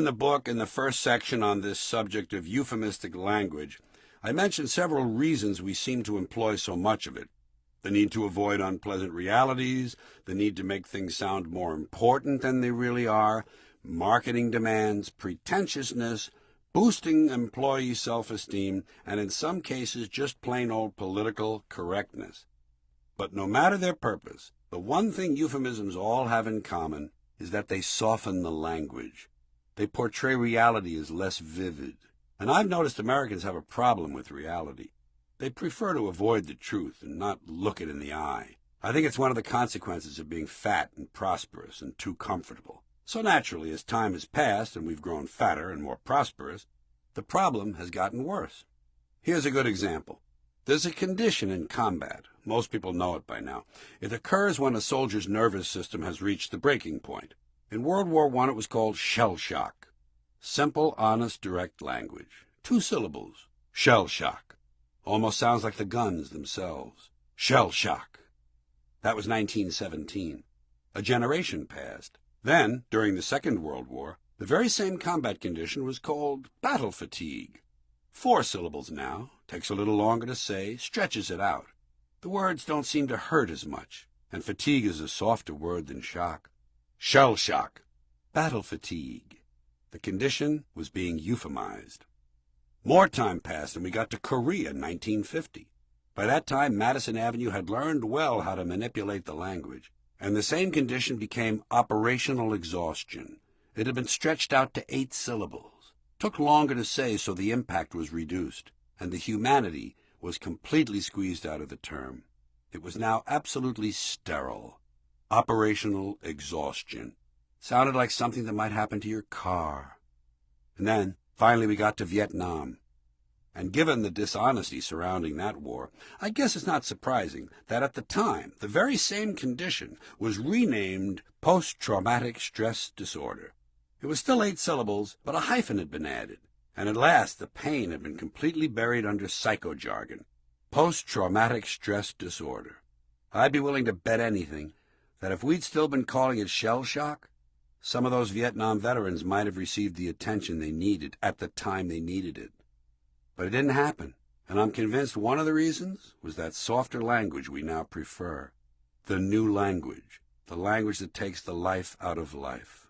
in the book, in the first section on this subject of euphemistic language, I mentioned several reasons we seem to employ so much of it. The need to avoid unpleasant realities, the need to make things sound more important than they really are, marketing demands, pretentiousness, boosting employee self-esteem, and in some cases just plain old political correctness. But no matter their purpose, the one thing euphemisms all have in common is that they soften the language. They portray reality as less vivid. And I've noticed Americans have a problem with reality. They prefer to avoid the truth and not look it in the eye. I think it's one of the consequences of being fat and prosperous and too comfortable. So naturally, as time has passed and we've grown fatter and more prosperous, the problem has gotten worse. Here's a good example. There's a condition in combat. Most people know it by now. It occurs when a soldier's nervous system has reached the breaking point. In World War I, it was called shell shock. Simple, honest, direct language. 2 syllables. Shell shock. Almost sounds like the guns themselves. Shell shock. That was 1917. A generation passed. Then, during the Second World War, the very same combat condition was called battle fatigue. 4 syllables now. Takes a little longer to say, stretches it out. The words don't seem to hurt as much, and fatigue is a softer word than shock. Shell shock. Battle fatigue. The condition was being euphemized. More time passed, and we got to Korea in 1950. By that time, Madison Avenue had learned well how to manipulate the language, and the same condition became operational exhaustion. It had been stretched out to 8 syllables. Took longer to say, so the impact was reduced, and the humanity was completely squeezed out of the term. It was now absolutely sterile. Operational exhaustion. Sounded like something that might happen to your car. And then, finally, we got to Vietnam. And given the dishonesty surrounding that war, I guess it's not surprising that at the time, the very same condition was renamed post-traumatic stress disorder. It was still 8 syllables, but a hyphen had been added. And at last, the pain had been completely buried under psychojargon. Post-traumatic stress disorder. I'd be willing to bet anything that if we'd still been calling it shell shock, some of those Vietnam veterans might have received the attention they needed at the time they needed it. But it didn't happen, and I'm convinced one of the reasons was that softer language we now prefer. The new language, the language that takes the life out of life.